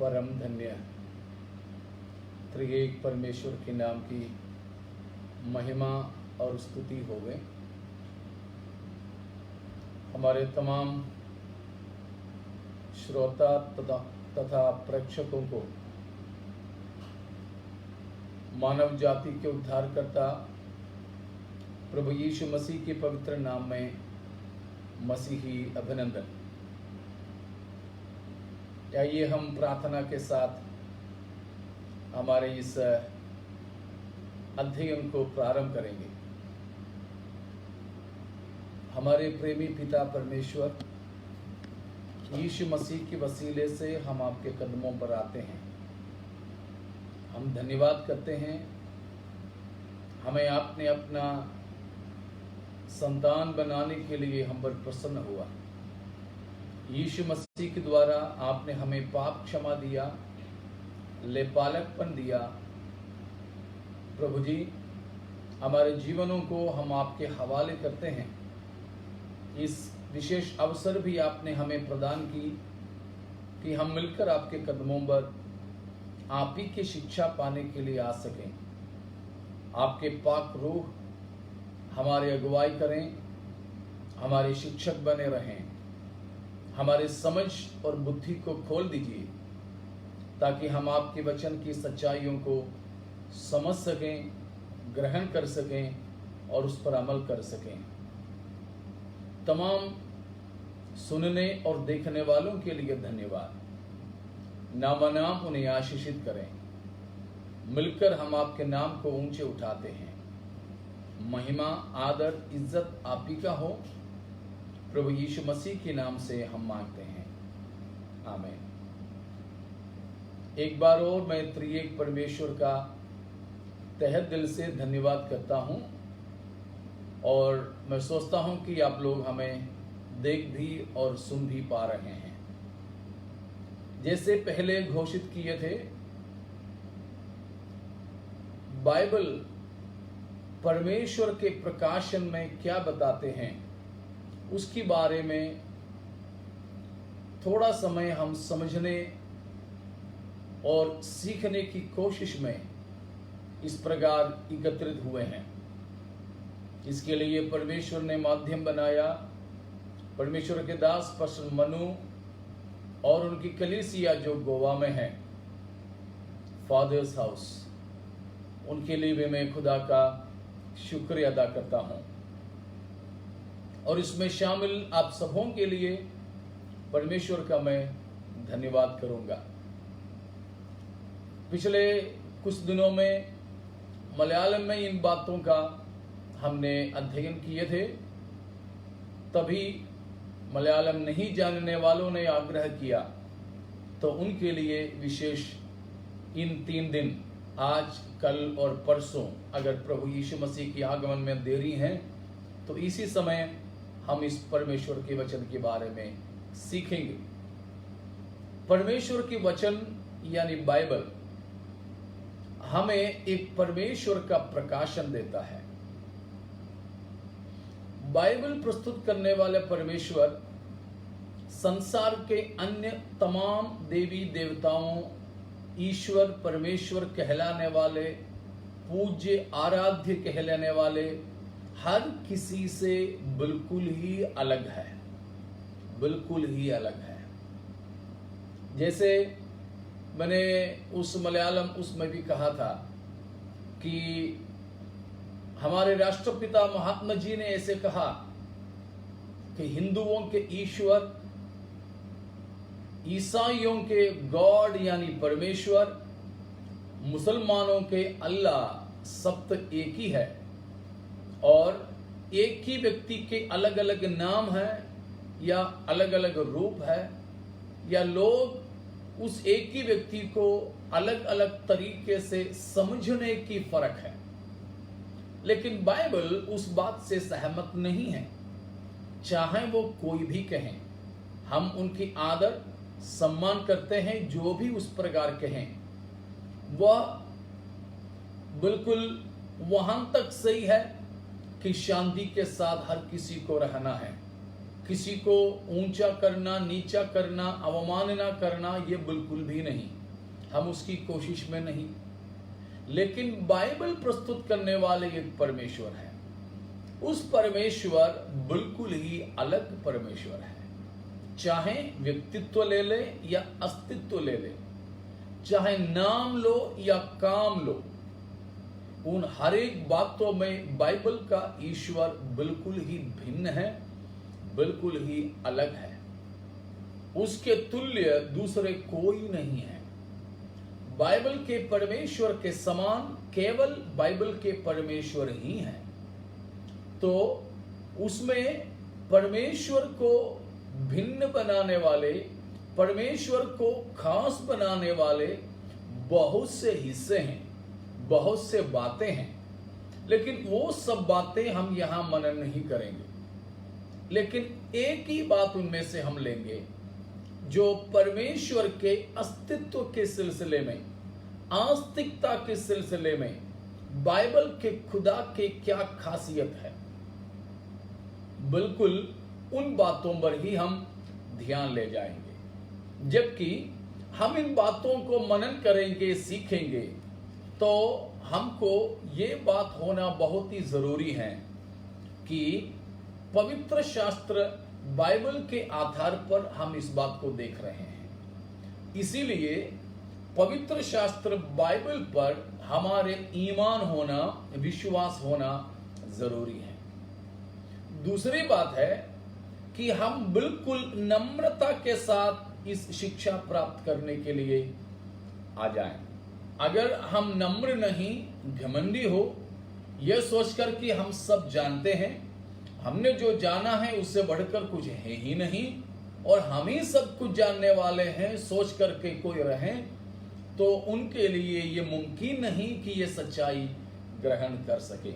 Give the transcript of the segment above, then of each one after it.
परम धन्य त्रिएक परमेश्वर के नाम की महिमा और स्तुति हो गए। हमारे तमाम श्रोता तथा प्रेक्षकों को मानव जाति के उद्धारकर्ता प्रभु यीशु मसीह के पवित्र नाम में मसीही अभिनंदन। आइए हम प्रार्थना के साथ हमारे इस अध्ययन को प्रारंभ करेंगे। हमारे प्रेमी पिता परमेश्वर, यीशु मसीह के वसीले से हम आपके कदमों पर आते हैं। हम धन्यवाद करते हैं, हमें आपने अपना संतान बनाने के लिए हम पर प्रसन्न हुआ। यीशु मसीह के द्वारा आपने हमें पाप क्षमा दिया, लेपालकपन दिया। प्रभु जी, हमारे जीवनों को हम आपके हवाले करते हैं। इस विशेष अवसर भी आपने हमें प्रदान की कि हम मिलकर आपके कदमों पर आप ही की शिक्षा पाने के लिए आ सकें। आपके पाक रूह हमारी अगुवाई करें, हमारे शिक्षक बने रहें, हमारे समझ और बुद्धि को खोल दीजिए ताकि हम आपके वचन की सच्चाइयों को समझ सकें, ग्रहण कर सकें और उस पर अमल कर सकें। तमाम सुनने और देखने वालों के लिए धन्यवाद। नामानाम उन्हें आशीषित करें। मिलकर हम आपके नाम को ऊंचे उठाते हैं। महिमा, आदर, इज्जत आप ही का हो। प्रभु यीशु मसीह के नाम से हम मांगते हैं, आमीन। एक बार और मैं त्रिएक परमेश्वर का तहे दिल से धन्यवाद करता हूं और मैं सोचता हूं कि आप लोग हमें देख भी और सुन भी पा रहे हैं। जैसे पहले घोषित किए थे, बाइबल परमेश्वर के प्रकाशन में क्या बताते हैं उसके बारे में थोड़ा समय हम समझने और सीखने की कोशिश में इस प्रकार एकत्रित हुए हैं। इसके लिए परमेश्वर ने माध्यम बनाया। परमेश्वर के दास पास्टर मनु और उनकी कलीसिया जो गोवा में है, फादर्स हाउस, उनके लिए भी मैं खुदा का शुक्रिया अदा करता हूं और इसमें शामिल आप सबों के लिए परमेश्वर का मैं धन्यवाद करूंगा। पिछले कुछ दिनों में मलयालम में इन बातों का हमने अध्ययन किए थे। तभी मलयालम नहीं जानने वालों ने आग्रह किया, तो उनके लिए विशेष इन 3 दिन, आज, कल और परसों, अगर प्रभु यीशु मसीह की आगमन में देरी है तो इसी समय हम इस परमेश्वर के वचन के बारे में सीखेंगे। परमेश्वर के वचन यानी बाइबल हमें एक परमेश्वर का प्रकाशन देता है। बाइबल प्रस्तुत करने वाले परमेश्वर संसार के अन्य तमाम देवी देवताओं, ईश्वर, परमेश्वर कहलाने वाले, पूज्य, आराध्य कहलाने वाले हर किसी से बिल्कुल ही अलग है, बिल्कुल ही अलग है। जैसे मैंने उस मलयालम उसमें भी कहा था कि हमारे राष्ट्रपिता महात्मा जी ने ऐसे कहा कि हिंदुओं के ईश्वर, ईसाइयों के गॉड यानी परमेश्वर, मुसलमानों के अल्लाह, सब तो एक ही है और एक ही व्यक्ति के अलग अलग नाम है या अलग अलग रूप है, या लोग उस एक ही व्यक्ति को अलग अलग तरीके से समझने की फर्क है। लेकिन बाइबल उस बात से सहमत नहीं है। चाहे वो कोई भी कहें, हम उनकी आदर सम्मान करते हैं, जो भी उस प्रकार कहें वह बिल्कुल वहां तक सही है कि शांति के साथ हर किसी को रहना है। किसी को ऊंचा करना, नीचा करना, अवमानना करना, ये बिल्कुल भी नहीं। हम उसकी कोशिश में नहीं। लेकिन बाइबल प्रस्तुत करने वाले एक परमेश्वर है। उस परमेश्वर बिल्कुल ही अलग परमेश्वर है। चाहे व्यक्तित्व ले ले या अस्तित्व ले ले, चाहे नाम लो या काम लो, उन हर एक बातों में बाइबल का ईश्वर बिल्कुल ही भिन्न है, बिल्कुल ही अलग है। उसके तुल्य दूसरे कोई नहीं है। बाइबल के परमेश्वर के समान केवल बाइबल के परमेश्वर ही हैं। तो उसमें परमेश्वर को भिन्न बनाने वाले, परमेश्वर को खास बनाने वाले बहुत से हिस्से हैं, बहुत से बातें हैं। लेकिन वो सब बातें हम यहां मनन नहीं करेंगे। लेकिन एक ही बात उनमें से हम लेंगे, जो परमेश्वर के अस्तित्व के सिलसिले में, आस्तिकता के सिलसिले में बाइबल के खुदा के क्या खासियत है, बिल्कुल उन बातों पर ही हम ध्यान ले जाएंगे। जबकि हम इन बातों को मनन करेंगे, सीखेंगे, तो हमको ये बात होना बहुत ही जरूरी है कि पवित्र शास्त्र बाइबल के आधार पर हम इस बात को देख रहे हैं। इसीलिए पवित्र शास्त्र बाइबल पर हमारे ईमान होना, विश्वास होना जरूरी है। दूसरी बात है कि हम बिल्कुल नम्रता के साथ इस शिक्षा प्राप्त करने के लिए आ जाएं। अगर हम नम्र नहीं, घमंडी हो, यह सोचकर कि हम सब जानते हैं, हमने जो जाना है उससे बढ़कर कुछ है ही नहीं और हम ही सब कुछ जानने वाले हैं, सोच करके कोई रहें, तो उनके लिए ये मुमकिन नहीं कि ये सच्चाई ग्रहण कर सके।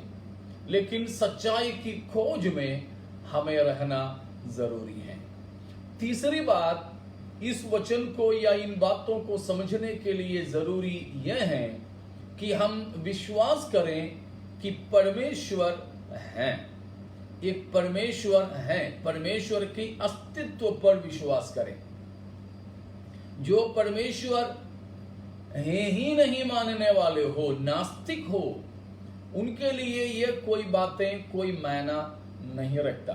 लेकिन सच्चाई की खोज में हमें रहना जरूरी है। तीसरी बात, इस वचन को या इन बातों को समझने के लिए जरूरी यह है कि हम विश्वास करें कि परमेश्वर हैं। एक परमेश्वर है, परमेश्वर के अस्तित्व पर विश्वास करें। जो परमेश्वर है ही नहीं मानने वाले हो, नास्तिक हो, उनके लिए ये कोई बातें कोई मायना नहीं रखता।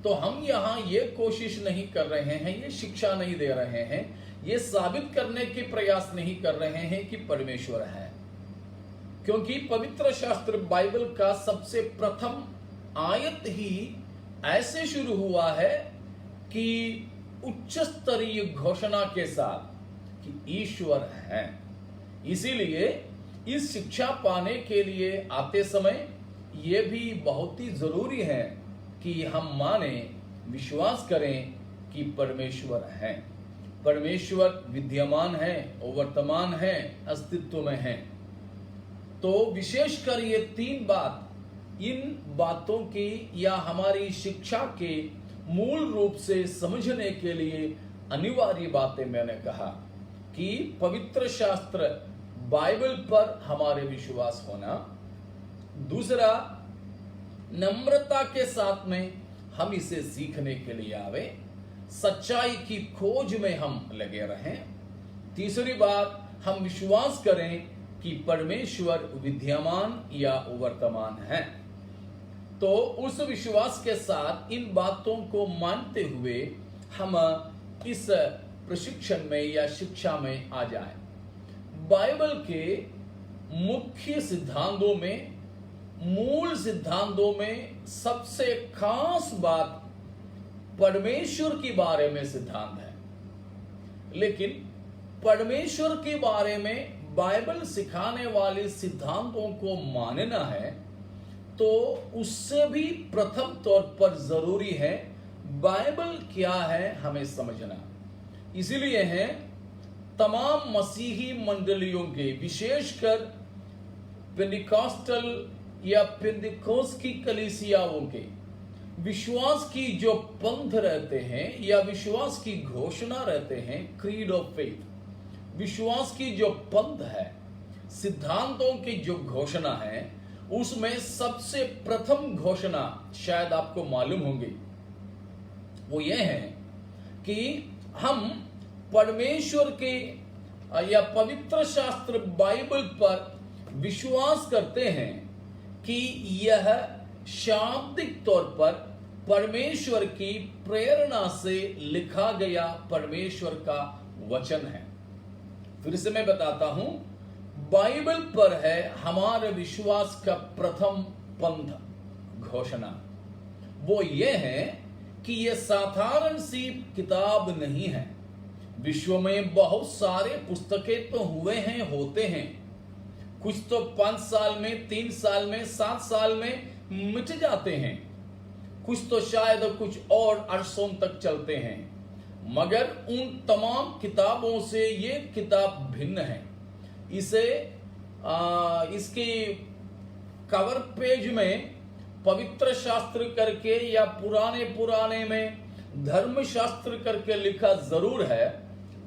तो हम यहाँ ये कोशिश नहीं कर रहे हैं, ये शिक्षा नहीं दे रहे हैं, ये साबित करने के प्रयास नहीं कर रहे हैं कि परमेश्वर है। क्योंकि पवित्र शास्त्र बाइबल का सबसे प्रथम आयत ही ऐसे शुरू हुआ है कि उच्च स्तरीय घोषणा के साथ कि ईश्वर है। इसीलिए इस शिक्षा पाने के लिए आते समय यह भी बहुत ही जरूरी है कि हम माने, विश्वास करें कि परमेश्वर है। परमेश्वर विद्यमान है, वर्तमान है, अस्तित्व में है। तो विशेषकर ये तीन बात, इन बातों की या हमारी शिक्षा के मूल रूप से समझने के लिए अनिवार्य बातें मैंने कहा कि पवित्र शास्त्र बाइबल पर हमारे विश्वास होना। दूसरा, नम्रता के साथ में हम इसे सीखने के लिए आवे, सच्चाई की खोज में हम लगे रहें। तीसरी बात, हम विश्वास करें कि परमेश्वर विद्यमान या वर्तमान है। तो उस विश्वास के साथ इन बातों को मानते हुए हम इस प्रशिक्षण में या शिक्षा में आ जाएं। बाइबल के मुख्य सिद्धांतों में, मूल सिद्धांतों में सबसे खास बात परमेश्वर के बारे में सिद्धांत है। लेकिन परमेश्वर के बारे में बाइबल सिखाने वाले सिद्धांतों को मानना है तो उससे भी प्रथम तौर पर जरूरी है बाइबल क्या है हमें समझना। इसीलिए है तमाम मसीही मंडलियों के, विशेषकर पेंटिकॉस्टल या पेंटिकोस की कलीसियाओं के विश्वास की जो पंथ रहते हैं या विश्वास की घोषणा रहते हैं, क्रीड ऑफ फेथ, विश्वास की जो पंथ है, सिद्धांतों की जो घोषणा है, उसमें सबसे प्रथम घोषणा शायद आपको मालूम होंगी, वो ये है कि हम परमेश्वर के या पवित्र शास्त्र बाइबल पर विश्वास करते हैं कि यह शाब्दिक तौर पर परमेश्वर की प्रेरणा से लिखा गया परमेश्वर का वचन है। फिर से मैं बताता हूं, बाइबल पर है हमारे विश्वास का प्रथम पंथ घोषणा। वो ये है कि यह साधारण सी किताब नहीं है। विश्व में बहुत सारे पुस्तकें तो हुए हैं, होते हैं, कुछ तो 5 साल में, 3 साल में, 7 साल में मिट जाते हैं, कुछ तो शायद कुछ और अरसों तक चलते हैं, मगर उन तमाम किताबों से ये किताब भिन्न है। इसकी कवर पेज में पवित्र शास्त्र करके या पुराने में धर्म शास्त्र करके लिखा जरूर है,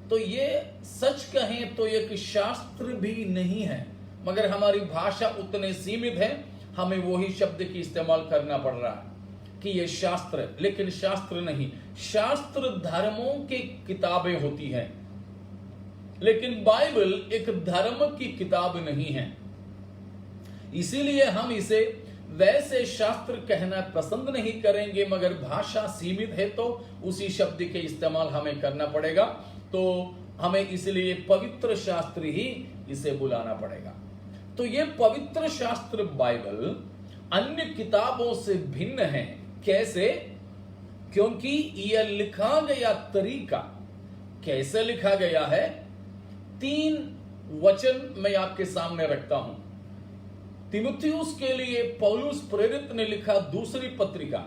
तो ये सच कहें तो एक शास्त्र भी नहीं है, मगर हमारी भाषा उतने सीमित है, हमें वही शब्द की इस्तेमाल करना पड़ रहा है कि ये शास्त्र, लेकिन शास्त्र नहीं। शास्त्र धर्मों की किताबें होती हैं, लेकिन बाइबल एक धर्म की किताब नहीं है। इसीलिए हम इसे वैसे शास्त्र कहना पसंद नहीं करेंगे, मगर भाषा सीमित है तो उसी शब्द के इस्तेमाल हमें करना पड़ेगा, तो हमें इसलिए पवित्र शास्त्र ही इसे बुलाना पड़ेगा। तो ये पवित्र शास्त्र बाइबल अन्य किताबों से भिन्न है। कैसे? क्योंकि यह लिखा गया तरीका कैसे लिखा गया है, 3 वचन मैं आपके सामने रखता हूं। तीमुथियुस के लिए पौलुस प्रेरित ने लिखा दूसरी पत्रिका,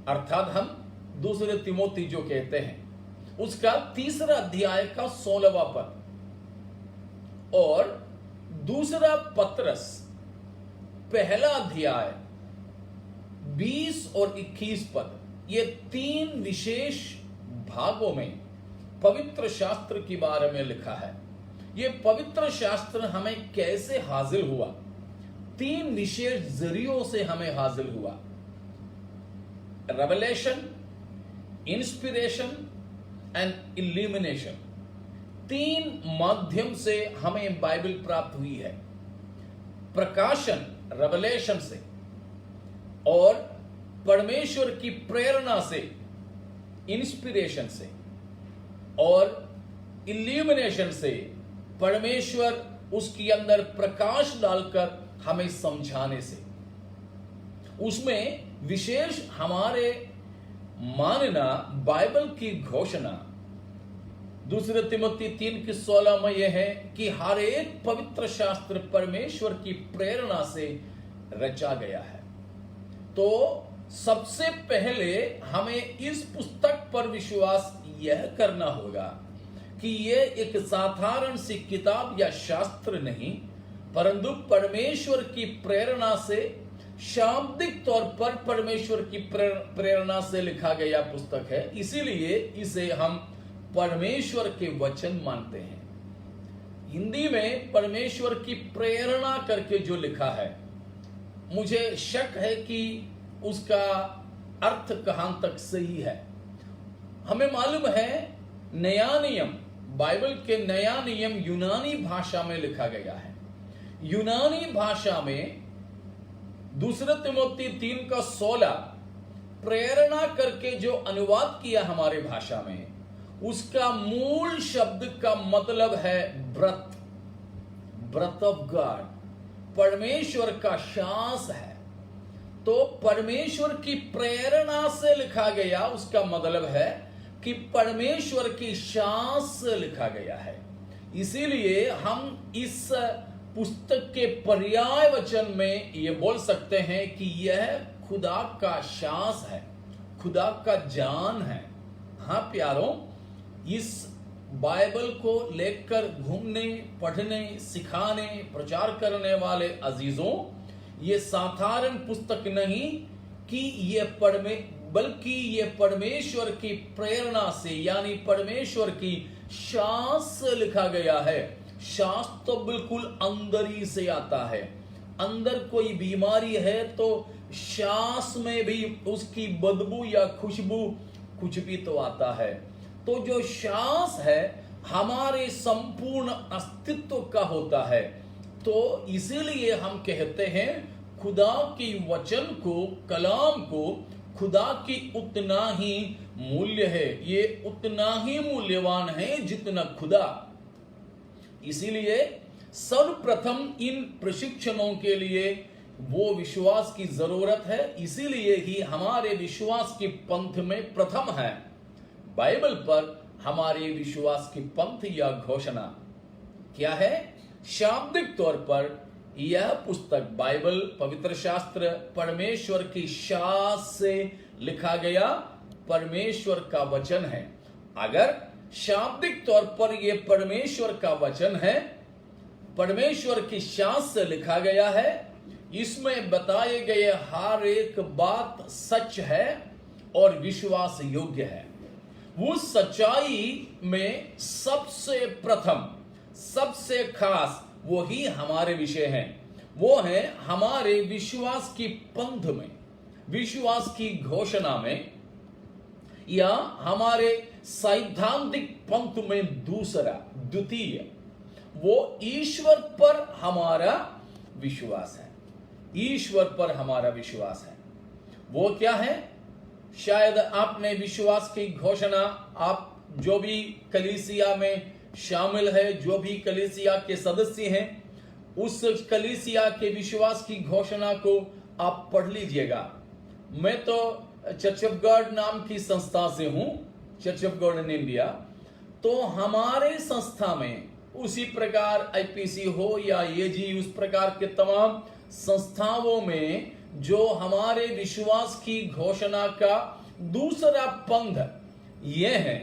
अर्थात हम दूसरे तिमोथी जो कहते हैं, उसका 3 अध्याय का 16वां पद, और दूसरा पत्रस पहला अध्याय 20 और 21 पद। ये 3 विशेष भागों में पवित्र शास्त्र के बारे में लिखा है। ये पवित्र शास्त्र हमें कैसे हासिल हुआ? 3 विशेष जरियों से हमें हासिल हुआ। Revelation, inspiration and illumination. 3 माध्यम से हमें बाइबल प्राप्त हुई है। प्रकाशन रेवलेशन से, और परमेश्वर की प्रेरणा से इंस्पिरेशन से, और इल्यूमिनेशन से परमेश्वर उसके अंदर प्रकाश डालकर हमें समझाने से। उसमें विशेष हमारे मानना बाइबल की घोषणा 2 तिमोथी 3:16 में यह है कि हर एक पवित्र शास्त्र परमेश्वर की प्रेरणा से रचा गया है। तो सबसे पहले हमें इस पुस्तक पर विश्वास यह करना होगा कि यह एक साधारण सी किताब या शास्त्र नहीं, परंतु परमेश्वर की प्रेरणा से, शाब्दिक तौर पर परमेश्वर की प्रेरणा से लिखा गया पुस्तक है। इसीलिए इसे हम परमेश्वर के वचन मानते हैं। हिंदी में परमेश्वर की प्रेरणा करके जो लिखा है, मुझे शक है कि उसका अर्थ कहां तक सही है। हमें मालूम है नया नियम, बाइबल के नया नियम यूनानी भाषा में लिखा गया है। यूनानी भाषा में 2 तिमोथी 3:16 प्रेरणा करके जो अनुवाद किया हमारे भाषा में, उसका मूल शब्द का मतलब है ब्रत, ब्रत ऑफ गॉड, परमेश्वर का श्वास है। तो परमेश्वर की प्रेरणा से लिखा गया, उसका मतलब है कि परमेश्वर की श्वास से लिखा गया है। इसीलिए हम इस पुस्तक के पर्याय वचन में यह बोल सकते हैं कि यह खुदा का श्वास है, खुदा का जान है। हाँ प्यारों, इस बाइबल को लेकर घूमने, पढ़ने, सिखाने, प्रचार करने वाले अजीजों, ये साधारण पुस्तक नहीं कि बल्कि ये परमेश्वर की प्रेरणा से, यानी परमेश्वर की श्वास से लिखा गया है। श्वास तो बिल्कुल अंदर ही से आता है। अंदर कोई बीमारी है तो श्वास में भी उसकी बदबू या खुशबू कुछ भी तो आता है। तो जो श्वास है हमारे संपूर्ण अस्तित्व का होता है। तो इसीलिए हम कहते हैं खुदा की वचन को, कलाम को, खुदा की उतना ही मूल्य है, ये उतना ही मूल्यवान है जितना खुदा। इसीलिए सर्वप्रथम इन प्रशिक्षणों के लिए वो विश्वास की जरूरत है। इसीलिए ही हमारे विश्वास की पंथ में प्रथम है बाइबल पर हमारे विश्वास की पंथ या घोषणा क्या है। शाब्दिक तौर पर यह पुस्तक बाइबल, पवित्र शास्त्र परमेश्वर की शास से लिखा गया परमेश्वर का वचन है। अगर शाब्दिक तौर पर यह परमेश्वर का वचन है, परमेश्वर की शास से लिखा गया है, इसमें बताए गए हर एक बात सच है और विश्वास योग्य है। वो सच्चाई में सबसे प्रथम, सबसे खास वही हमारे विषय हैं। वो है हमारे विश्वास की पंथ में, विश्वास की घोषणा में, या हमारे सैद्धांतिक पंथ में दूसरा, द्वितीय, वो ईश्वर पर हमारा विश्वास है। ईश्वर पर हमारा विश्वास है। वो क्या है? शायद आपने विश्वास की घोषणा, आप जो भी कलीसिया में शामिल है, जो भी कलीसिया के सदस्य हैं, उस कलीसिया के विश्वास की घोषणा को आप पढ़ लीजिएगा। मैं तो चर्च ऑफ गॉड नाम की संस्था से हूं, church of God in India. तो हमारे संस्था में उसी प्रकार आईपीसी हो या एजी, उस प्रकार के तमाम संस्थाओं में जो हमारे विश्वास की घोषणा का दूसरा पंथ यह है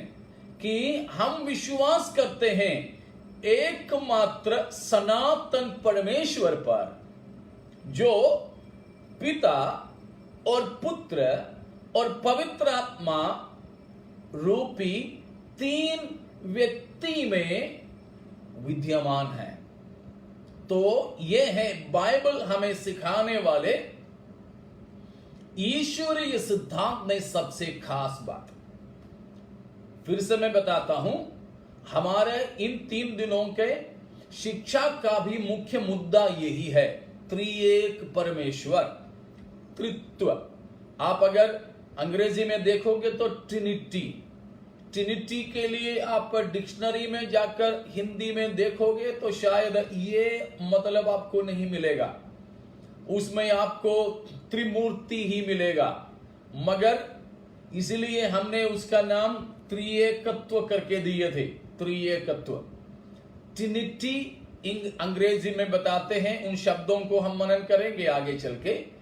कि हम विश्वास करते हैं एकमात्र सनातन परमेश्वर पर, जो पिता और पुत्र और पवित्र आत्मा रूपी तीन व्यक्ति में विद्यमान है। तो यह है बाइबल हमें सिखाने वाले ईश्वरीय सिद्धांत में सबसे खास बात। फिर से मैं बताता हूं, हमारे इन 3 दिनों के शिक्षा का भी मुख्य मुद्दा यही है, त्रिएक परमेश्वर, त्रित्व। आप अगर अंग्रेजी में देखोगे तो ट्रिनिटी, ट्रिनिटी के लिए आप डिक्शनरी में जाकर हिंदी में देखोगे तो शायद ये मतलब आपको नहीं मिलेगा, उसमें आपको त्रिमूर्ति ही मिलेगा। मगर इसलिए हमने उसका नाम त्रिएकत्व करके दिए थे, त्रिएकत्व। ट्रिनिटी अंग्रेजी में बताते हैं, उन शब्दों को हम मनन करेंगे आगे चल के।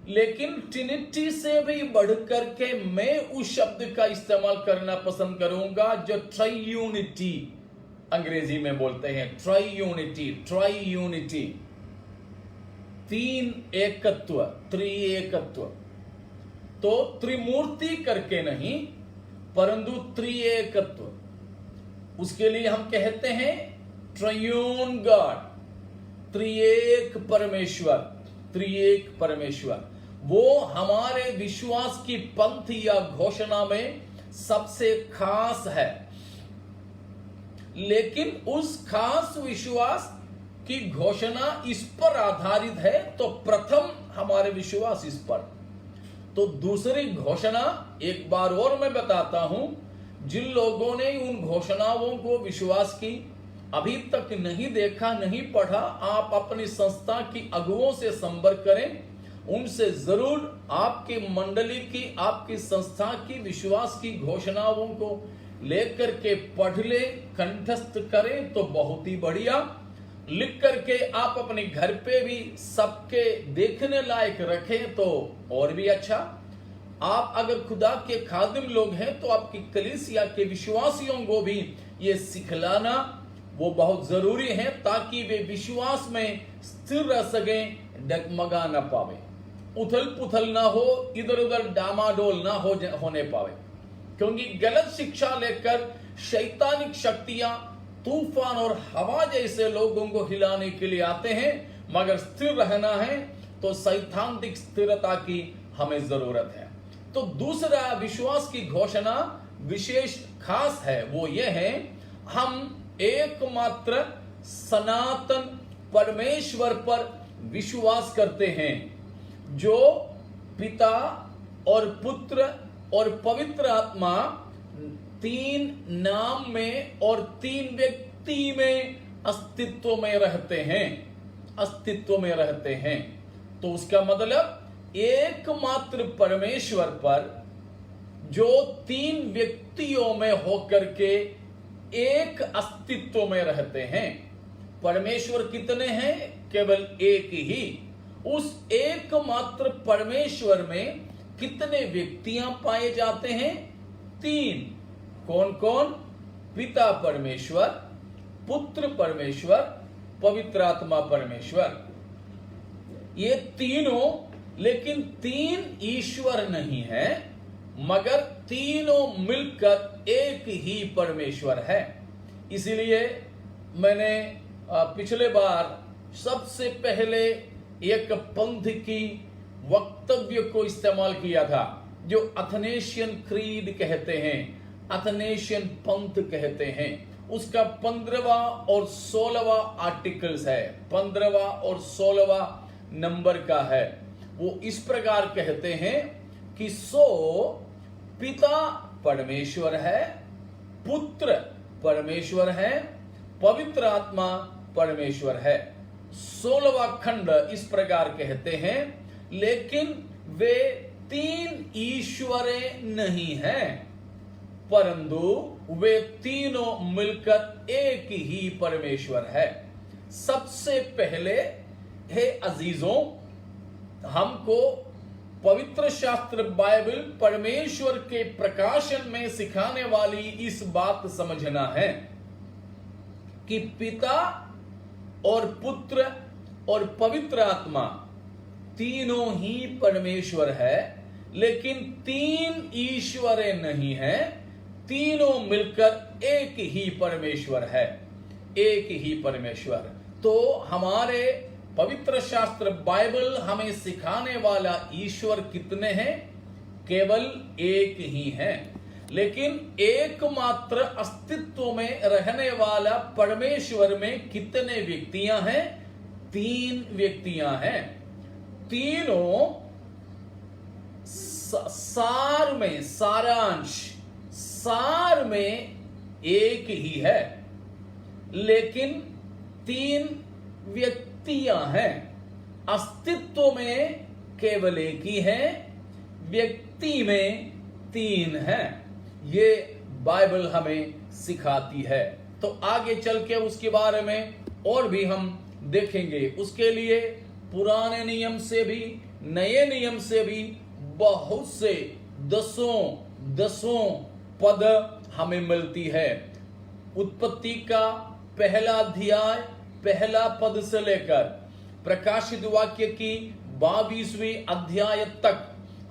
लेकिन ट्रिनिटी से भी बढ़कर के मैं उस शब्द का इस्तेमाल करना पसंद करूंगा जो ट्राइयूनिटी अंग्रेजी में बोलते हैं, ट्राइयूनिटी, ट्राइयूनिटी, तीन एकत्व, त्रिएकत्व। तो त्रिमूर्ति करके नहीं, परंतु त्रिएकत्व। उसके लिए हम कहते हैं ट्रायून गॉड, त्रिएक परमेश्वर, त्रिएक परमेश्वर। वो हमारे विश्वास की पंथ या घोषणा में सबसे खास है। लेकिन उस खास विश्वास की घोषणा इस पर आधारित है, तो प्रथम हमारे विश्वास इस पर। तो दूसरी घोषणा एक बार और मैं बताता हूं, जिन लोगों ने उन घोषणाओं को विश्वास की अभी तक नहीं देखा, नहीं पढ़ा, आप अपनी संस्था की अगुओं से संपर्क करें, उनसे जरूर आपकी मंडली की, आपकी संस्था की विश्वास की घोषणाओं को लेकर के पढ़ ले, कंठस्थ करें तो बहुत ही बढ़िया। लिख करके आप अपने घर पे भी सबके देखने लायक रखें तो और भी अच्छा। आप अगर खुदा के खादिम लोग हैं तो आपकी कलीसिया के विश्वासियों को भी ये सिखलाना वो बहुत जरूरी है, ताकि वे विश्वास में स्थिर रह सकें, डगमगा ना पावे, उथल पुथल ना हो, इधर उधर डामाडोल ना होने पावे। क्योंकि गलत शिक्षा लेकर शैतानिक शक्तियां तूफान और हवा जैसे लोगों को हिलाने के लिए आते हैं, मगर स्थिर रहना है तो सैद्धांतिक स्थिरता की हमें जरूरत है। तो दूसरा विश्वास की घोषणा विशेष खास है, वो ये है, हम एकमात्र सनातन परमेश्वर पर विश्वास करते हैं, जो पिता और पुत्र और पवित्र आत्मा तीन नाम में और तीन व्यक्ति में अस्तित्व में रहते हैं। तो उसका मतलब एकमात्र परमेश्वर पर जो तीन व्यक्तियों में होकर के एक अस्तित्व में रहते हैं। परमेश्वर कितने हैं? केवल एक ही। उस एकमात्र परमेश्वर में कितने व्यक्तियां पाए जाते हैं? तीन। कौन कौन? पिता परमेश्वर, पुत्र परमेश्वर, पवित्र आत्मा परमेश्वर। ये तीनों, लेकिन तीन ईश्वर नहीं है, मगर तीनों मिलकर एक ही परमेश्वर है। इसीलिए मैंने पिछले बार सबसे पहले एक पंथ की वक्तव्य को इस्तेमाल किया था, जो अथनेशियन क्रीड कहते हैं, अथनेशियन पंथ कहते हैं। उसका 15वां और 16वां आर्टिकल्स है, 15वां और 16वां नंबर का है। वो इस प्रकार कहते हैं कि सो पिता परमेश्वर है, पुत्र परमेश्वर है, पवित्र आत्मा परमेश्वर है। 16वां खंड इस प्रकार कहते हैं, लेकिन वे तीन ईश्वरें नहीं हैं, परंतु वे तीनों मिलकर एक ही परमेश्वर है। सबसे पहले हे अजीजों, हमको पवित्र शास्त्र बाइबल परमेश्वर के प्रकाशन में सिखाने वाली इस बात समझना है कि पिता और पुत्र और पवित्र आत्मा तीनों ही परमेश्वर है, लेकिन तीन ईश्वरें नहीं हैं, तीनों मिलकर एक ही परमेश्वर है, एक ही परमेश्वर। तो हमारे पवित्र शास्त्र बाइबल हमें सिखाने वाला ईश्वर कितने हैं? केवल एक ही है। लेकिन एकमात्र अस्तित्व में रहने वाला परमेश्वर में कितने व्यक्तियां हैं? तीन व्यक्तियां हैं। तीनों सार में, सार में एक ही है, लेकिन तीन व्यक्तियां हैं। अस्तित्व में केवल एक ही है, व्यक्ति में तीन हैं। ये बाइबल हमें सिखाती है। तो आगे चल के उसके बारे में और भी हम देखेंगे। उसके लिए पुराने नियम से भी, नए नियम से भी बहुत से दसों पद हमें मिलती है। उत्पत्ति का पहला अध्याय, पहला पद से लेकर प्रकाशित वाक्य की 22वीं अध्याय तक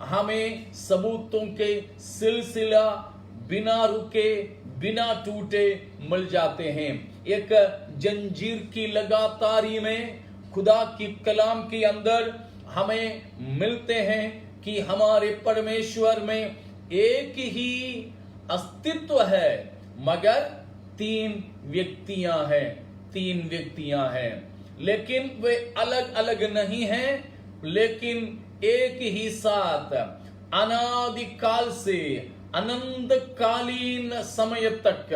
हमें सबूतों के सिलसिला बिना रुके, बिना टूटे मिल जाते हैं। एक जंजीर की लगातारी में खुदा की कलाम के अंदर हमें मिलते हैं कि हमारे परमेश्वर में एक ही अस्तित्व है, मगर तीन व्यक्तियां हैं, लेकिन वे अलग अलग नहीं हैं, लेकिन एक ही साथ अनादिकाल से अनंतकालीन समय तक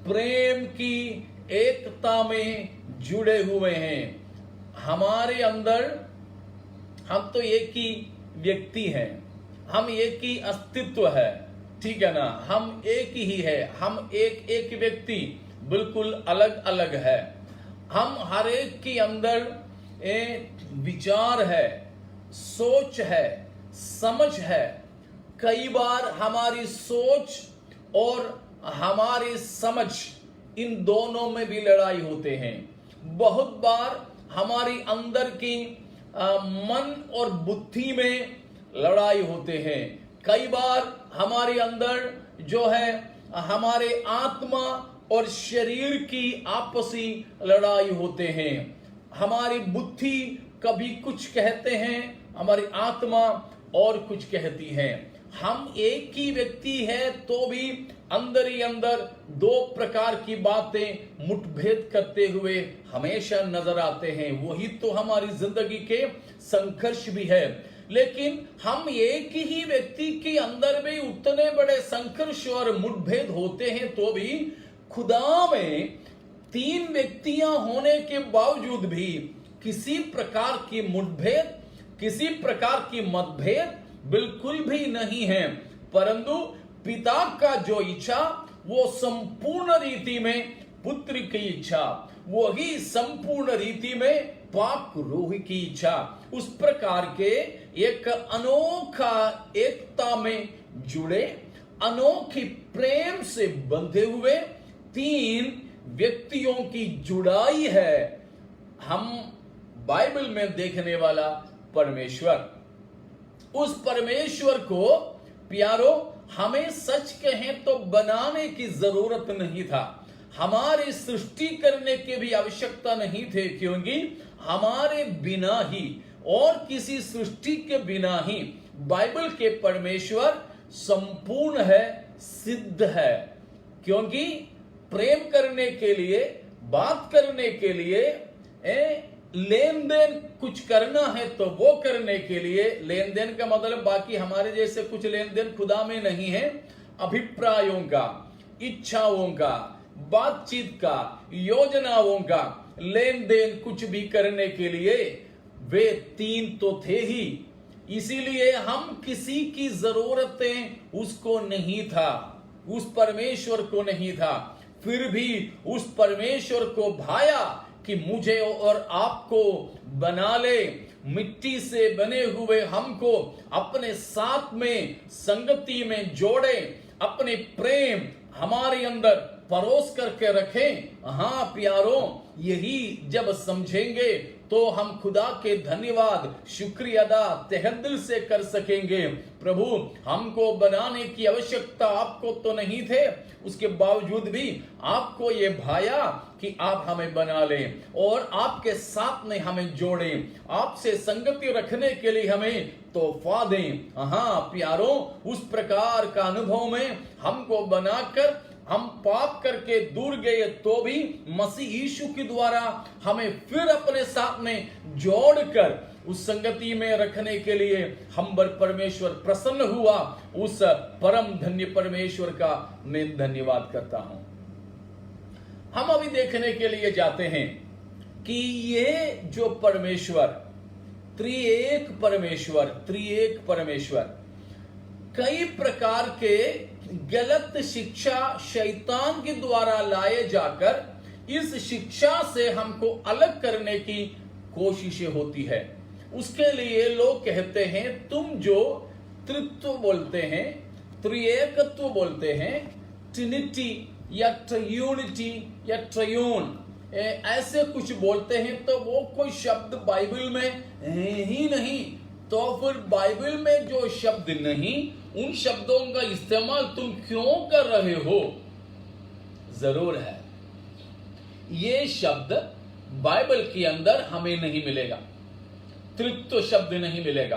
प्रेम की एकता में जुड़े हुए हैं। हमारे अंदर हम तो एक ही व्यक्ति हैं, हम एक ही अस्तित्व है, ठीक है ना। हम एक ही है, हम एक व्यक्ति बिल्कुल अलग अलग है। हम हर एक के अंदर विचार है, सोच है, समझ है। कई बार हमारी सोच और हमारी समझ, इन दोनों में भी लड़ाई होते हैं। बहुत बार हमारी अंदर की मन और बुद्धि में लड़ाई होते हैं। कई बार हमारे अंदर जो है हमारे आत्मा और शरीर की आपसी लड़ाई होते हैं। हमारी बुद्धि कभी कुछ कहते हैं, हमारी आत्मा और कुछ कहती है। हम एक ही व्यक्ति है तो भी अंदर ही अंदर दो प्रकार की बातें मुठभेद करते हुए हमेशा नजर आते हैं। वही तो हमारी जिंदगी के संघर्ष भी है। लेकिन हम एक ही व्यक्ति के अंदर भी उतने बड़े संघर्ष और मुठभेद होते हैं तो भी खुदा में तीन व्यक्तियां होने के बावजूद भी किसी प्रकार की मुठभेद, किसी प्रकार की मतभेद बिल्कुल भी नहीं है। परंतु पिता का जो इच्छा वो संपूर्ण रीति में पुत्र की इच्छा, वही संपूर्ण रीति में पाक रूह की इच्छा, उस प्रकार के एक अनोखा एकता में जुड़े, अनोखी प्रेम से बंधे हुए तीन व्यक्तियों की जुड़ाई है हम बाइबल में देखने वाला परमेश्वर। उस परमेश्वर को प्यारो हमें सच कहें तो बनाने की जरूरत नहीं था, हमारी सृष्टि करने की भी आवश्यकता नहीं थी, क्योंकि हमारे बिना ही और किसी सृष्टि के बिना ही बाइबल के परमेश्वर संपूर्ण है, सिद्ध है। क्योंकि प्रेम करने के लिए, बात करने के लिए, लेन देन कुछ करना है तो वो करने के लिए, लेन देन का मतलब बाकी हमारे जैसे कुछ लेन देन खुदा में नहीं है, अभिप्रायों का, इच्छाओं का, बातचीत का, योजनाओं का लेन देन कुछ भी करने के लिए वे तीन तो थे ही। इसीलिए हम किसी की जरूरतें उसको नहीं था, उस परमेश्वर को नहीं था। फिर भी उस परमेश्वर को भाया कि मुझे और आपको बना ले, मिट्टी से बने हुए हमको अपने साथ में संगति में जोड़े, अपने प्रेम हमारे अंदर परोस करके रखें। हाँ प्यारों, यही जब समझेंगे तो हम खुदा के धन्यवाद, शुक्रिया अदा तहे दिल से कर सकेंगे। प्रभु, हमको बनाने की आवश्यकता आपको तो नहीं थे, उसके बावजूद भी आपको ये भाया कि आप हमें बना लें और आपके साथ में हमें जोड़ें, आपसे संगति रखने के लिए हमें तोहफा दें। हाँ प्यारों, उस प्रकार का अनुभव में हमको बनाकर हम पाप करके दूर गए तो भी मसीह यीशु के द्वारा हमें फिर अपने साथ में जोड़कर उस संगति में रखने के लिए हम पर परमेश्वर प्रसन्न हुआ। उस परम धन्य परमेश्वर का मैं धन्यवाद करता हूं। हम अभी देखने के लिए जाते हैं कि ये जो परमेश्वर, त्रिएक परमेश्वर कई प्रकार के गलत शिक्षा शैतान के द्वारा लाए जाकर इस शिक्षा से हमको अलग करने की कोशिशें होती है। उसके लिए लोग कहते हैं, तुम जो त्रित्व बोलते हैं, त्रिएकत्व बोलते हैं, ट्रिनिटी या ट्रायूनिटी या ट्रायून, ऐसे कुछ बोलते हैं, तो वो कोई शब्द बाइबल में ही नहीं। तो फिर बाइबल में जो शब्द नहीं, उन शब्दों का इस्तेमाल तुम क्यों कर रहे हो? जरूर है, ये शब्द बाइबल के अंदर हमें नहीं मिलेगा, त्रित्व शब्द नहीं मिलेगा,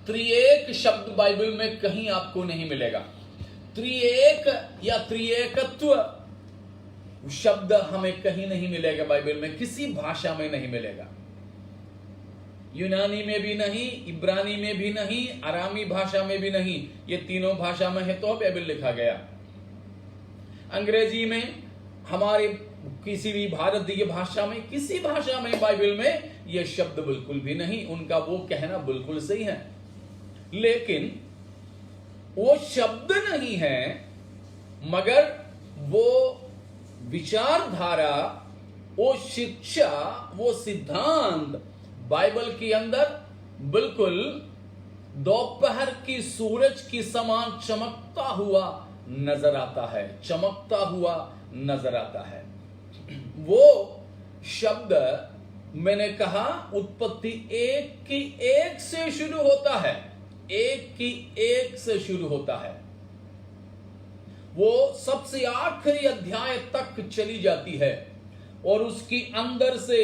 त्रिएक शब्द बाइबल में कहीं आपको नहीं मिलेगा। त्रिएक या त्रिएकत्व शब्द हमें कहीं नहीं मिलेगा, बाइबल में किसी भाषा में नहीं मिलेगा। यूनानी में भी नहीं, इब्रानी में भी नहीं, अरामी भाषा में भी नहीं। ये तीनों भाषा में है तो बाइबल लिखा गया। अंग्रेजी में, हमारे किसी भी भारतीय भाषा में, किसी भाषा में बाइबल में ये शब्द बिल्कुल भी नहीं। उनका वो कहना बिल्कुल सही है, लेकिन वो शब्द नहीं है, मगर वो विचारधारा, वो शिक्षा, वो सिद्धांत बाइबल के अंदर बिल्कुल दोपहर की सूरज की समान चमकता हुआ नजर आता है, चमकता हुआ नजर आता है। वो शब्द मैंने कहा उत्पत्ति 1:1 से शुरू होता है, 1:1 से शुरू होता है। वो सबसे आखिरी अध्याय तक चली जाती है और उसकी अंदर से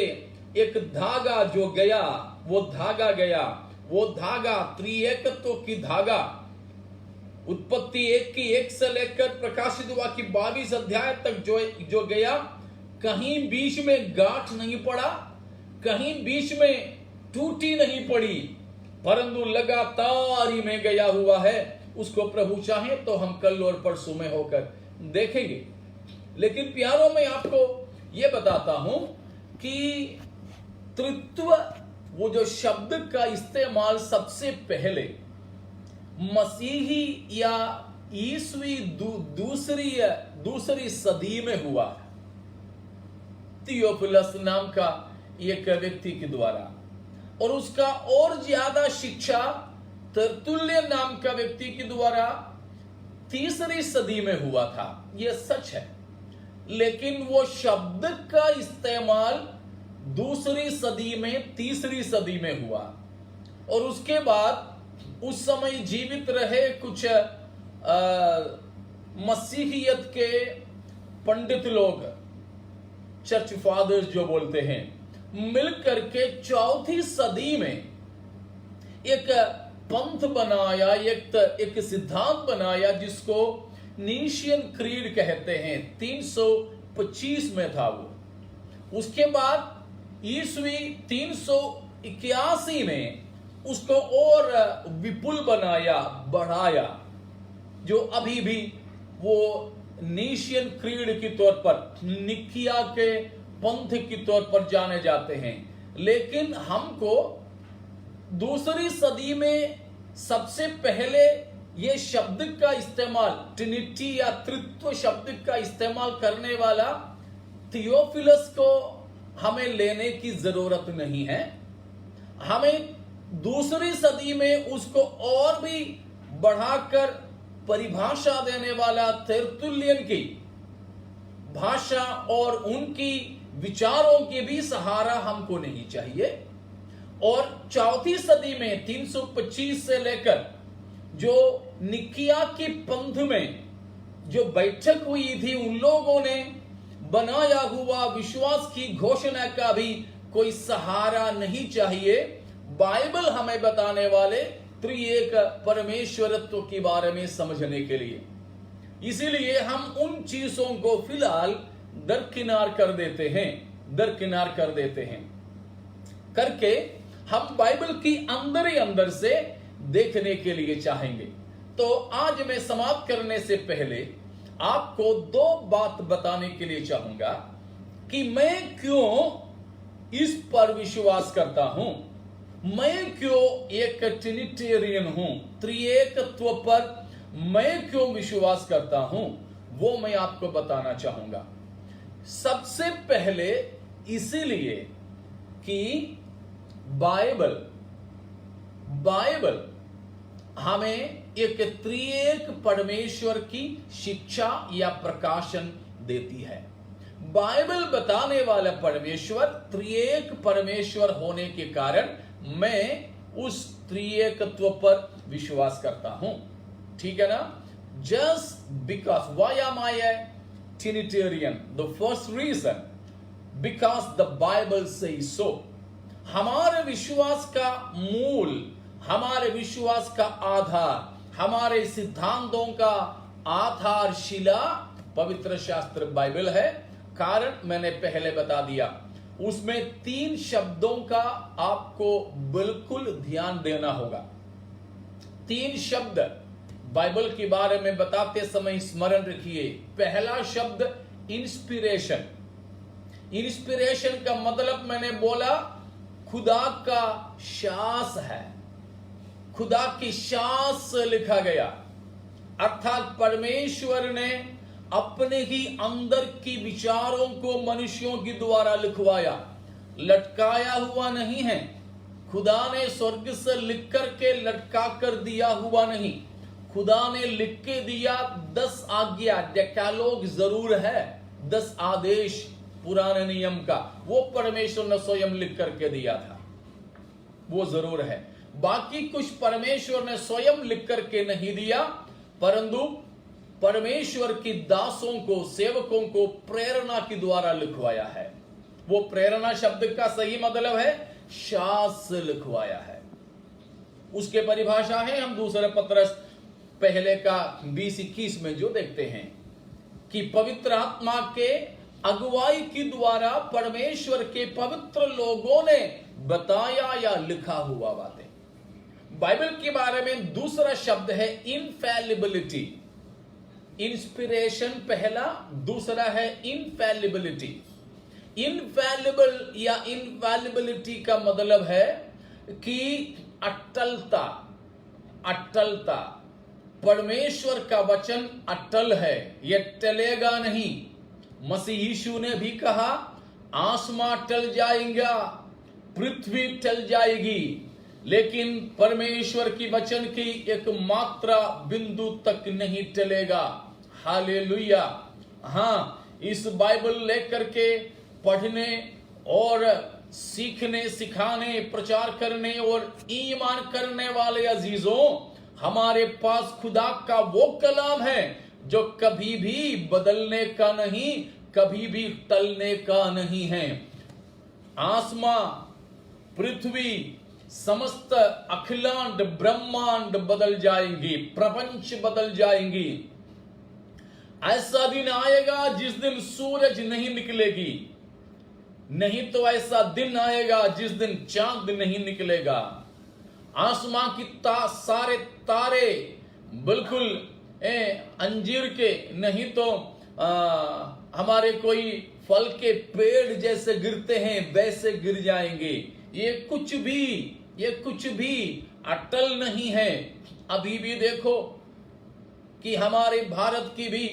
एक धागा जो गया, वो धागा गया, वो धागा त्रिएकत्व की धागा, उत्पत्ति 1 की 1 से लेकर प्रकाशित वाक्य 22 अध्याय तक जो गया, कहीं बीच में गांठ नहीं पड़ा, कहीं बीच में टूटी नहीं पड़ी, परंतु लगातार ही में गया हुआ है। उसको प्रभु चाहे तो हम कल और परसों में होकर देखेंगे। लेकिन प्यारों, मैं आपको यह बताता हूं कि तृत्व, वो जो शब्द का इस्तेमाल सबसे पहले मसीही या ईसवी दूसरी सदी में हुआ, थियोफिलस नाम का एक व्यक्ति के द्वारा, और उसका और ज्यादा शिक्षा तरतुल्य नाम का व्यक्ति के द्वारा तीसरी सदी में हुआ था। यह सच है, लेकिन वो शब्द का इस्तेमाल दूसरी सदी में, तीसरी सदी में हुआ। और उसके बाद उस समय जीवित रहे कुछ मसीहियत के पंडित लोग, चर्च फादर्स जो बोलते हैं, मिलकर के चौथी सदी में एक पंथ बनाया, एक सिद्धांत बनाया जिसको नीशियन क्रीड कहते हैं। 325 में था वो। उसके बाद ईस्वी 381 में उसको और विपुल बनाया, बढ़ाया, जो अभी भी वो नीशियन क्रीड के तौर पर, निकिया के पंथ के तौर पर जाने जाते हैं। लेकिन हमको दूसरी सदी में सबसे पहले ये शब्द का इस्तेमाल, ट्रिनिटी या तृत्व शब्द का इस्तेमाल करने वाला थियोफिलस को हमें लेने की जरूरत नहीं है। हमें दूसरी सदी में उसको और भी बढ़ाकर परिभाषा देने वाला तेर्तुल्यन की भाषा और उनकी विचारों के भी सहारा हमको नहीं चाहिए। और चौथी सदी में 325 से लेकर जो निकिया की पंथ में जो बैठक हुई थी, उन लोगों ने बनाया हुआ विश्वास की घोषणा का भी कोई सहारा नहीं चाहिए बाइबल हमें बताने वाले त्रिएक परमेश्वरत्व के बारे में समझने के लिए। इसीलिए हम उन चीजों को फिलहाल दरकिनार कर देते हैं, करके हम बाइबल की अंदर ही अंदर से देखने के लिए चाहेंगे। तो आज मैं समाप्त करने से पहले आपको दो बात बताने के लिए चाहूंगा कि मैं क्यों इस पर विश्वास करता हूं, मैं क्यों एक ट्रिनिटेरियन हूं, त्रिएकत्व पर मैं क्यों विश्वास करता हूं, वो मैं आपको बताना चाहूंगा। सबसे पहले इसीलिए कि बाइबल हमें एक त्रिएक परमेश्वर की शिक्षा या प्रकाशन देती है। बाइबल बताने वाला परमेश्वर त्रिएक परमेश्वर होने के कारण मैं उस त्रिएकत्व पर विश्वास करता हूं। ठीक है ना? Just because why am I a Trinitarian? The first reason, because the Bible says so. हमारे विश्वास का मूल, हमारे विश्वास का आधार, हमारे सिद्धांतों का आधारशिला पवित्र शास्त्र बाइबल है। कारण मैंने पहले बता दिया, उसमें 3 शब्दों का आपको बिल्कुल ध्यान देना होगा। 3 शब्द बाइबल के बारे में बताते समय स्मरण रखिए। पहला शब्द इंस्पिरेशन। इंस्पिरेशन का मतलब मैंने बोला खुदा का श्वास है, खुदा की श्वास लिखा गया, अर्थात परमेश्वर ने अपने ही अंदर की विचारों को मनुष्यों के द्वारा लिखवाया, लटकाया हुआ नहीं है। खुदा ने स्वर्ग से लिख करके लटका कर दिया हुआ नहीं, खुदा ने लिख के दिया। 10 आज्ञा, डेकालोग जरूर है, 10 आदेश पुराने नियम का, वो परमेश्वर ने स्वयं लिख करके दिया था, वो जरूर है। बाकी कुछ परमेश्वर ने स्वयं लिख करके नहीं दिया, परंतु परमेश्वर की दासों को, सेवकों को प्रेरणा के द्वारा लिखवाया है। वो प्रेरणा शब्द का सही मतलब है शास लिखवाया है। उसके परिभाषा है, हम दूसरे पत्रस पहले का 20-21 में जो देखते हैं कि पवित्र आत्मा के अगुवाई के द्वारा परमेश्वर के पवित्र लोगों ने बताया या लिखा हुआ बातें। बाइबल के बारे में दूसरा शब्द है इनफैलिबिलिटी। इंस्पिरेशन पहला, दूसरा है इनफैलिबिलिटी। इनफैलिबल या इनफैलिबिलिटी का मतलब है कि अटलता। अटलता, परमेश्वर का वचन अटल है, यह टलेगा नहीं। मसीह यीशु ने भी कहा आसमां टल जाएगा, पृथ्वी टल जाएगी, लेकिन परमेश्वर की वचन की एक मात्रा बिंदु तक नहीं टलेगा। हालेलुया। हाँ, इस बाइबल लेकर के पढ़ने और सीखने, सिखाने, प्रचार करने और ईमान करने वाले अजीजों, हमारे पास खुदा का वो कलाम है जो कभी भी बदलने का नहीं, कभी भी टलने का नहीं है। आसमां, पृथ्वी, समस्त अखिलांड ब्रह्मांड बदल जाएंगी, प्रपंच बदल जाएंगी। ऐसा दिन आएगा जिस दिन सूरज नहीं निकलेगी, नहीं तो ऐसा दिन आएगा जिस दिन चांद नहीं निकलेगा। आसमां की सारे तारे बिल्कुल अंजीर के, नहीं तो हमारे कोई फल के पेड़ जैसे गिरते हैं वैसे गिर जाएंगे। ये कुछ भी अटल नहीं है। अभी भी देखो कि हमारे भारत की भी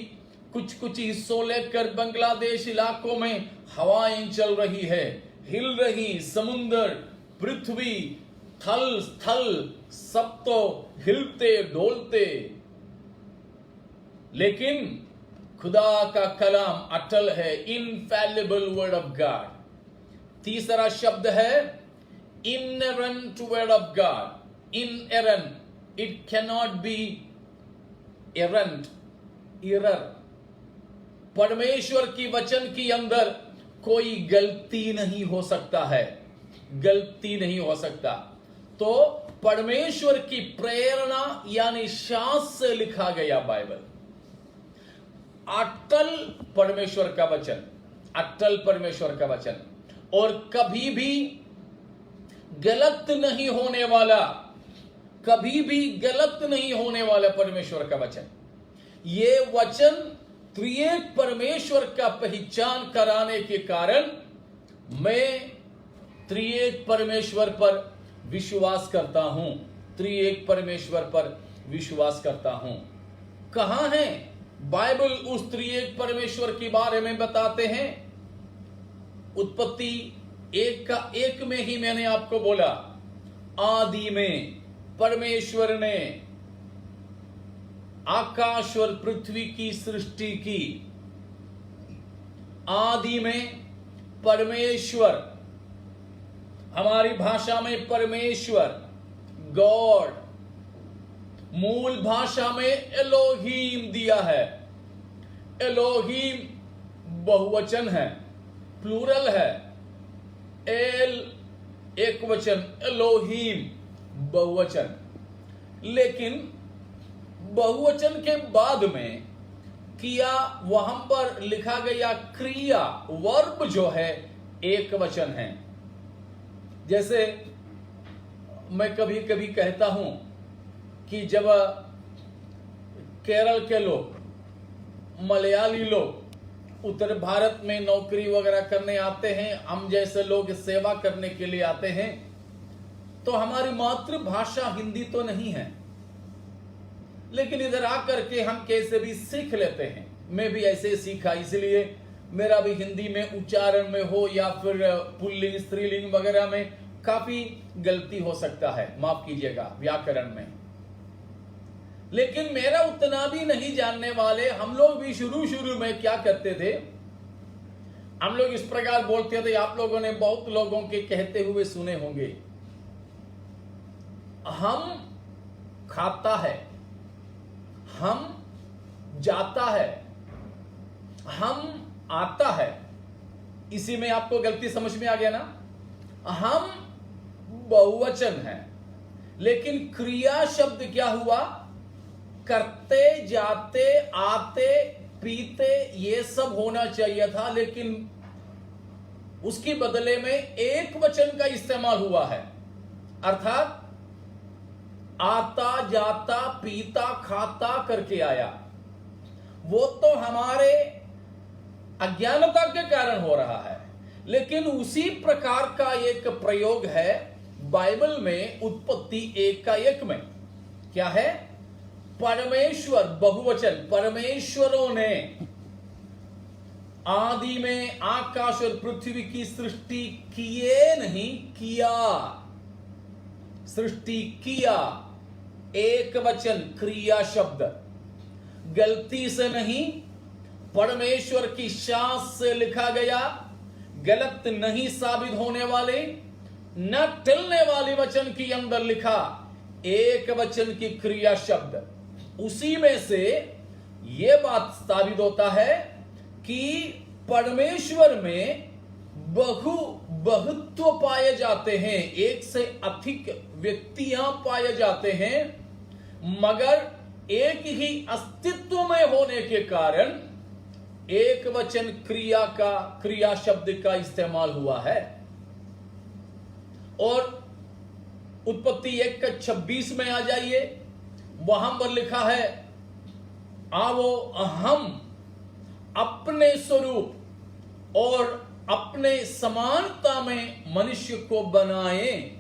कुछ हिस्सों लेकर बांग्लादेश इलाकों में हवाएं चल रही है, हिल रही, समुद्र, पृथ्वी, थल स्थल सब तो हिलते डोलते, लेकिन खुदा का कलाम अटल है। Infallible word of God. तीसरा शब्द है inherent word of God. Inherent, it can not be errant, error. परमेश्वर की वचन के अंदर कोई गलती नहीं हो सकता है, गलती नहीं हो सकता। तो परमेश्वर की प्रेरणा यानी शास से लिखा गया बाइबल, अटल परमेश्वर का वचन, अटल परमेश्वर का वचन, और कभी भी गलत नहीं होने वाला, कभी भी गलत नहीं होने वाला परमेश्वर का वचन। ये वचन त्रिएक परमेश्वर का पहचान कराने के कारण मैं त्रिएक परमेश्वर पर विश्वास करता हूं, त्रिएक परमेश्वर पर विश्वास करता हूं। कहां है बाइबल उस त्रिएक परमेश्वर के बारे में बताते हैं? उत्पत्ति 1:1 में ही मैंने आपको बोला, आदि में परमेश्वर ने आकाश और पृथ्वी की सृष्टि की। आदि में परमेश्वर, हमारी भाषा में परमेश्वर, गॉड, मूल भाषा में एलोहीम दिया है। एलोहीम बहुवचन है, प्लूरल है। एल एक वचन, एलोहीम बहुवचन। लेकिन बहुवचन के बाद में किया, वहां पर लिखा गया क्रिया, वर्ब जो है एक वचन है। जैसे मैं कभी कभी कहता हूं कि जब केरल के लोग, मलयाली लोग उत्तर भारत में नौकरी वगैरह करने आते हैं, हम जैसे लोग सेवा करने के लिए आते हैं, तो हमारी मातृभाषा हिंदी तो नहीं है, लेकिन इधर आकर के हम कैसे भी सीख लेते हैं। मैं भी ऐसे सीखा, इसलिए मेरा भी हिंदी में उच्चारण में हो या फिर पुल्लिंग स्त्रीलिंग वगैरह में काफी गलती हो सकता है, माफ कीजिएगा, व्याकरण में। लेकिन मेरा उतना भी नहीं जानने वाले हम लोग भी शुरू में क्या करते थे, हम लोग इस प्रकार बोलते थे, आप लोगों ने बहुत लोगों के कहते हुए सुने होंगे, हम खाता है, हम जाता है, हम आता है। इसी में आपको गलती समझ में आ गया ना? हम बहुवचन है, लेकिन क्रिया शब्द क्या हुआ? करते जाते आते पीते ये सब होना चाहिए था, लेकिन उसकी बदले में एक वचन का इस्तेमाल हुआ है, अर्थात आता जाता पीता खाता करके आया। वो तो हमारे अज्ञानता के कारण हो रहा है, लेकिन उसी प्रकार का एक प्रयोग है बाइबल में उत्पत्ति 1:1 में। क्या है? परमेश्वर, बहुवचन, परमेश्वरों ने आदि में आकाश और पृथ्वी की सृष्टि किए नहीं, किया। सृष्टि किया, एक वचन, क्रिया शब्द, गलती से नहीं, परमेश्वर की शास से लिखा गया, गलत नहीं साबित होने वाले, न टलने वाले वचन के अंदर लिखा एक वचन की क्रिया शब्द। उसी में से यह बात साबित होता है कि परमेश्वर में बहुत्व पाए जाते हैं, एक से अधिक व्यक्तियां पाए जाते हैं, मगर एक ही अस्तित्व में होने के कारण एक वचन क्रिया शब्द का इस्तेमाल हुआ है। और उत्पत्ति 1:26 में आ जाइए, वहां पर लिखा है, आवो हम अपने स्वरूप और अपने समानता में मनुष्य को बनाएं।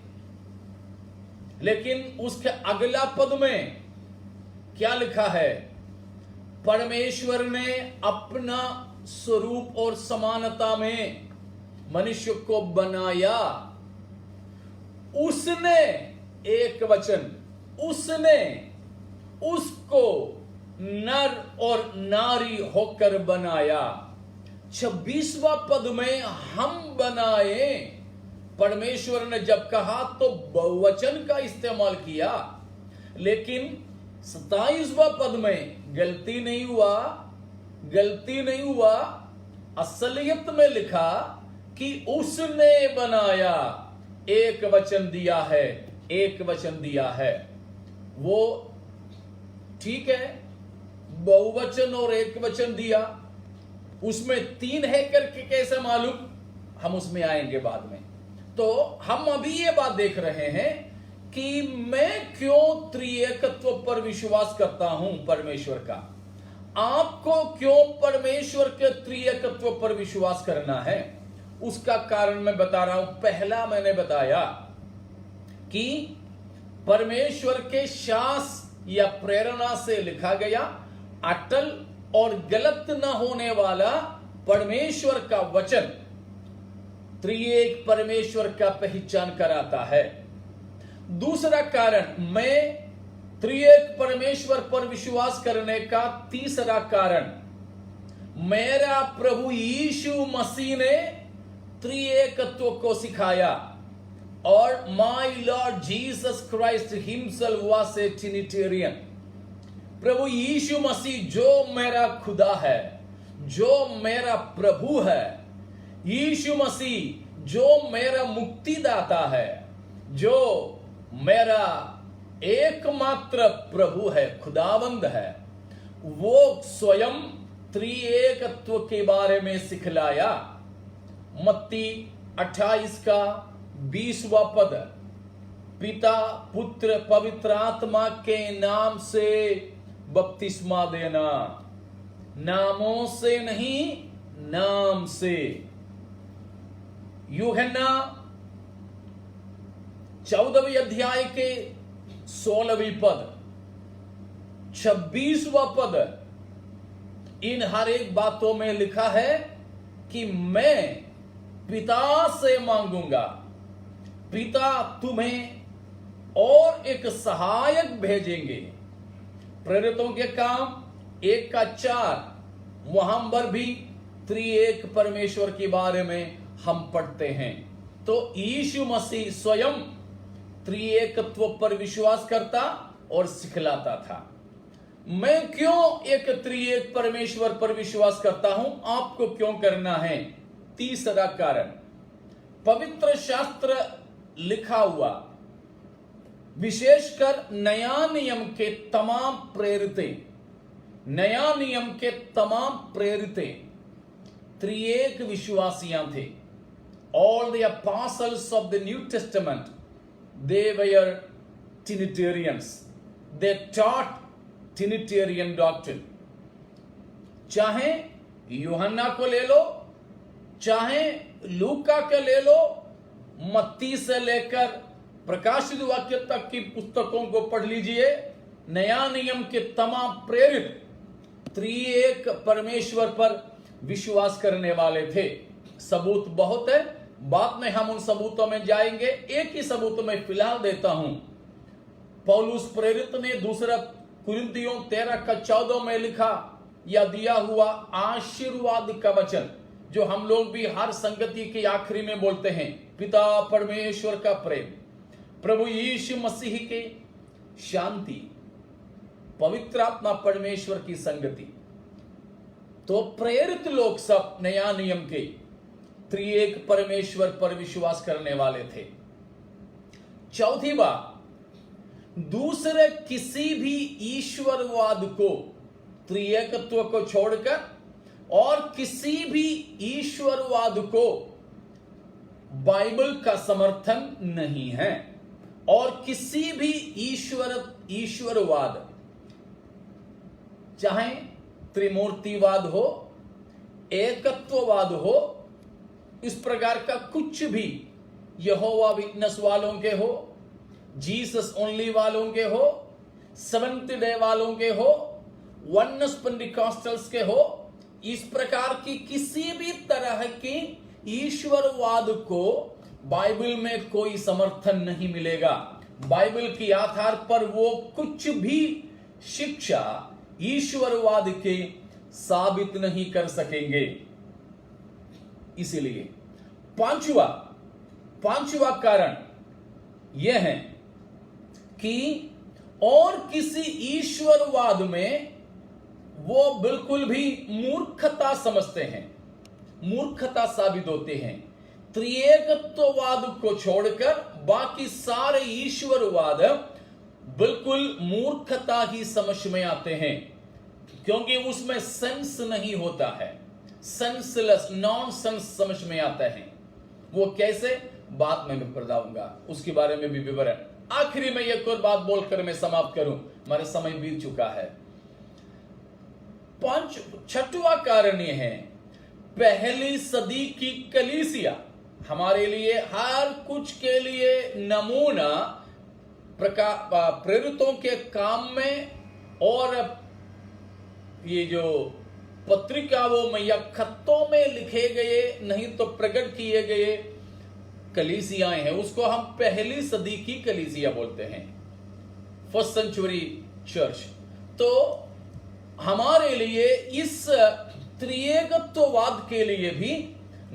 लेकिन उसके अगला पद में क्या लिखा है? परमेश्वर ने अपना स्वरूप और समानता में मनुष्य को बनाया। उसने, एक वचन, उसने उसको नर और नारी होकर बनाया। 26वां पद में हम बनाए। परमेश्वर ने जब कहा तो बहुवचन का इस्तेमाल किया, लेकिन 27वां पद में गलती नहीं हुआ, असलियत में लिखा कि उसने बनाया, एक वचन दिया है। वो ठीक है, बहुवचन और एक वचन दिया, उसमें 3 है करके कैसे मालूम? हम उसमें आएंगे बाद में। तो हम अभी ये बात देख रहे हैं कि मैं क्यों त्रिएकत्व पर विश्वास करता हूं परमेश्वर का। आपको क्यों परमेश्वर के त्रिएकत्व पर विश्वास करना है, उसका कारण मैं बता रहा हूं। पहला मैंने बताया कि परमेश्वर के शास या प्रेरणा से लिखा गया, अटल और गलत न होने वाला परमेश्वर का वचन त्रिएक परमेश्वर का पहचान कराता है। दूसरा कारण, मैं त्रिएक परमेश्वर पर विश्वास करने का तीसरा कारण, मेरा प्रभु यीशु मसीह ने त्रिएकत्व को सिखाया, और my Lord Jesus Christ himself was a trinitarian. प्रभु यीशु मसीह जो मेरा खुदा है, जो मेरा प्रभु है, यीशु मसीह जो मेरा मुक्तिदाता है, जो मेरा एकमात्र प्रभु है, खुदावंद है, वो स्वयं त्रिएकत्व के बारे में सिखलाया। मत्ती 28:20 पद, पिता पुत्र पवित्र आत्मा के नाम से बपतिस्मा देना, नामों से नहीं, नाम से। यूहन्ना 14वें अध्याय के 16वीं पद, 26वां पद, इन हर एक बातों में लिखा है कि मैं पिता से मांगूंगा, पिता तुम्हें और एक सहायक भेजेंगे। प्रेरितों के काम 1:4, वहां पर भी त्रिएक परमेश्वर के बारे में हम पढ़ते हैं। तो यीशु मसीह स्वयं त्रिएकत्व पर विश्वास करता और सिखलाता था। मैं क्यों एक त्रिएक परमेश्वर पर विश्वास करता हूं, आपको क्यों करना है? तीसरा कारण, पवित्र शास्त्र लिखा हुआ विशेषकर नया नियम के तमाम प्रेरित त्रिएक विश्वासियां थे। All the apostles of the New Testament, they were Trinitarians. They taught Trinitarian doctrine. चाहे यूहन्ना को ले लो, चाहे लूका को ले लो, मत्ती से लेकर प्रकाशित वाक्य तक की पुस्तकों को पढ़ लीजिए, नया नियम के तमाम प्रेरित त्रिएक परमेश्वर पर विश्वास करने वाले थे। सबूत बहुत है, बाद में हम उन सबूतों में जाएंगे। एक ही सबूत मैं फिलहाल देता हूं। पौलुस प्रेरित ने दूसरा कुरिन्थियों 13:14 में लिखा या दिया हुआ आशीर्वाद का वचन, जो हम लोग भी हर संगति के आखिरी में बोलते हैं, पिता परमेश्वर का प्रेम, प्रभु यीशु मसीह के शांति, पवित्र आत्मा परमेश्वर की संगति। तो प्रेरित लोग सब नया नियम के त्रिएक परमेश्वर पर विश्वास करने वाले थे। चौथी बात, दूसरे किसी भी ईश्वरवाद को, त्रिएकत्व को छोड़कर और किसी भी ईश्वरवाद को बाइबल का समर्थन नहीं है। और किसी भी ईश्वरवाद, चाहे त्रिमूर्तिवाद हो, एकत्ववाद हो, इस प्रकार का कुछ भी, यहोवा विटनेस वालों के हो, जीसस ओनली वालों के हो, सेवेंथ डे वालों के हो, वननेस पेंटिकॉस्टल्स के हो, इस प्रकार की किसी भी तरह की ईश्वरवाद को बाइबल में कोई समर्थन नहीं मिलेगा। बाइबल के आधार पर वो कुछ भी शिक्षा ईश्वरवाद के साबित नहीं कर सकेंगे। इसीलिए पांचवा कारण यह है कि और किसी ईश्वरवाद में वो बिल्कुल भी मूर्खता समझते हैं, मूर्खता साबित होते हैं। त्रिएकत्ववाद को छोड़कर बाकी सारे ईश्वरवाद बिल्कुल मूर्खता ही समझ में आते हैं, क्योंकि उसमें सेंस नहीं होता है, सेंसलेस, नॉनसेंस समझ में आता है। वो कैसे, बाद में मैं बताऊंगा, उसके बारे में भी विवरण। आखिरी में एक और बात बोलकर मैं समाप्त करूं, हमारा समय बीत चुका है। छठवां कारण यह है, पहली सदी की कलीसिया हमारे लिए हर कुछ के लिए नमूना प्रेरितों के काम में, और ये जो पत्रिकाओं में या खतों में लिखे गए, नहीं तो प्रकट किए गए कलीसियाएं हैं, उसको हम पहली सदी की कलीसिया बोलते हैं, फर्स्ट सेंचुरी चर्च। तो हमारे लिए इस त्रिएकत्ववाद के लिए भी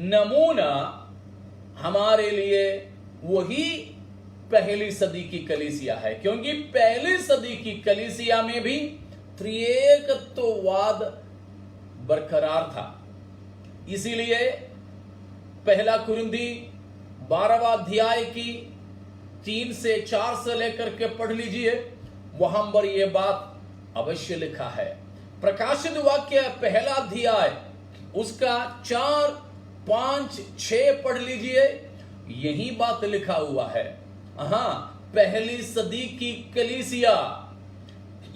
नमूना हमारे लिए वही पहली सदी की कलीसिया है, क्योंकि पहली सदी की कलीसिया में भी त्रिएकत्ववाद बरकरार था। इसीलिए पहला कुरिन्थी 12वां अध्याय की 3 से 4 से लेकर के पढ़ लीजिए, वहां पर यह बात अवश्य लिखा है। प्रकाशित वाक्य पहला अध्याय उसका 4, 5, 6 पढ़ लीजिए, यही बात लिखा हुआ है। हाँ, पहली सदी की कलीसिया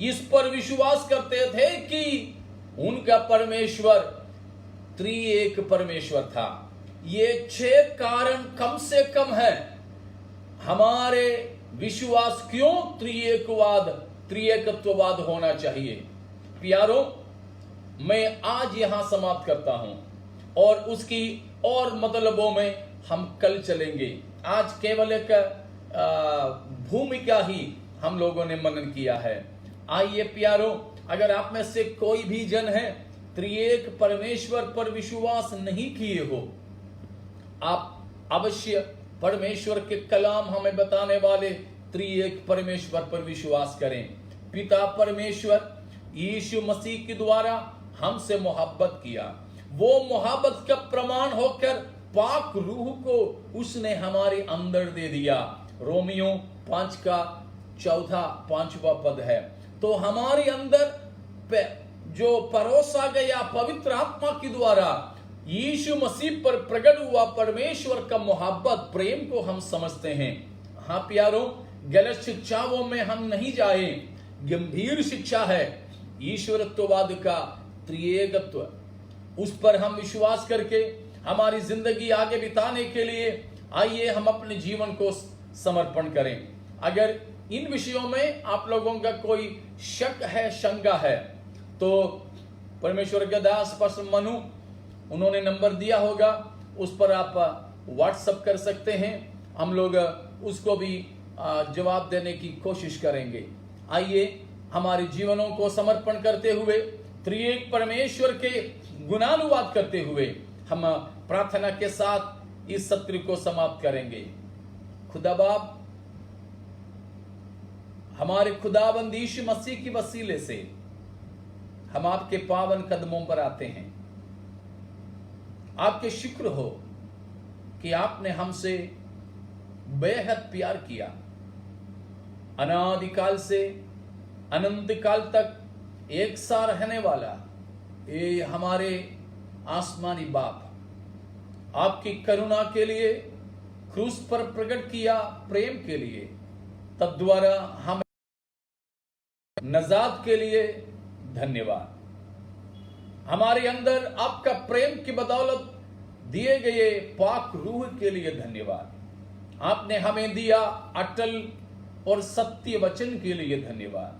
इस पर विश्वास करते थे कि उनका परमेश्वर त्रिएक परमेश्वर था। ये 6 कारण कम से कम है हमारे विश्वास क्यों त्रिएकत्ववाद होना चाहिए। प्यारों, मैं आज यहां समाप्त करता हूं और उसकी और मतलबों में हम कल चलेंगे। आज केवल एक भूमिका ही हम लोगों ने मनन किया है। आइए प्यारों, अगर आप में से कोई भी जन है त्रिएक परमेश्वर पर विश्वास नहीं किए हो, आप अवश्य परमेश्वर के कलाम हमें बताने वाले त्रिएक परमेश्वर पर विश्वास करें। पिता परमेश्वर यीशु मसीह के द्वारा हमसे मोहब्बत किया, वो मोहब्बत का प्रमाण होकर पाक रूह को उसने हमारे अंदर दे दिया। रोमियो 5 का चौथा 5वां पद है। तो हमारे अंदर जो परोसा गया पवित्र आत्मा के द्वारा यीशु मसीह पर प्रकट हुआ परमेश्वर का मोहब्बत प्रेम को हम समझते हैं। हाँ प्यारों, गलत शिक्षाओं में हम नहीं जाए। गंभीर शिक्षा है ईश्वरत्ववाद का त्रिएकत्व, उस पर हम विश्वास करके हमारी जिंदगी आगे बिताने के लिए आइए हम अपने जीवन को समर्पण करें। अगर इन विषयों में आप लोगों का कोई शक है, शंका है, तो परमेश्वर के दास पास्टर मनु, उन्होंने नंबर दिया होगा, उस पर आप व्हाट्सएप कर सकते हैं। हम लोग उसको भी जवाब देने की कोशिश करेंगे। आइए हमारे जीवनों को समर्पण करते हुए त्रिएक परमेश्वर के गुणानुवाद करते हुए हम प्रार्थना के साथ इस सत्र को समाप्त करेंगे। खुदा बाप, हमारे खुदाबंद यीशु मसीह की वसीले से हम आपके पावन कदमों पर आते हैं। आपके शुक्र हो कि आपने हमसे बेहद प्यार किया। अनादिकाल से अनंत काल तक एक सा रहने वाला ये हमारे आसमानी बाप, आपकी करुणा के लिए क्रूस पर प्रकट किया प्रेम के लिए, तब द्वारा हम नजात के लिए धन्यवाद। हमारे अंदर आपका प्रेम की बदौलत दिए गए पाक रूह के लिए धन्यवाद। आपने हमें दिया अटल और सत्य वचन के लिए धन्यवाद।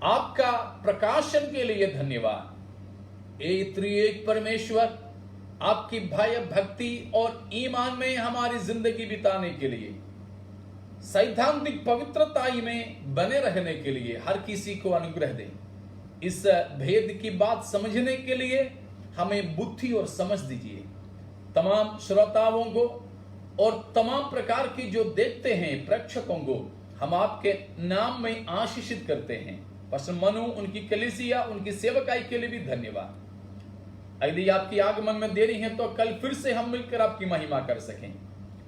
आपका प्रकाशन के लिए धन्यवाद। ए त्रिएक परमेश्वर, आपकी भय भक्ति और ईमान में हमारी जिंदगी बिताने के लिए, सैद्धांतिक पवित्रता में बने रहने के लिए हर किसी को अनुग्रह दें। इस भेद की बात समझने के लिए हमें बुद्धि और समझ दीजिए। तमाम श्रोताओं को और तमाम प्रकार की जो देखते हैं प्रेक्षकों को हम आपके नाम में आशीषित करते हैं। पास्टर मनु, उनकी कलीसिया, उनकी सेवकाई के लिए भी धन्यवाद। यदि आपकी आगमन में देरी है तो कल फिर से हम मिलकर आपकी महिमा कर सकें।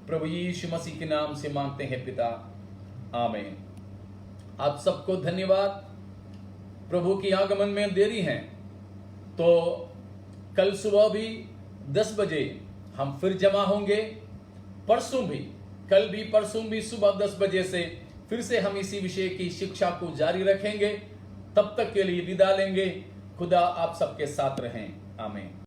प्रभु यीशु मसीह के नाम से मांगते हैं पिता, आमीन। आप सबको धन्यवाद। प्रभु की आगमन में देरी है तो कल सुबह भी 10 बजे हम फिर जमा होंगे। परसों भी, कल भी परसों भी सुबह 10 बजे से फिर से हम इसी विषय की शिक्षा को जारी रखेंगे। तब तक के लिए विदा लेंगे। खुदा आप सबके साथ रहें। आमीन।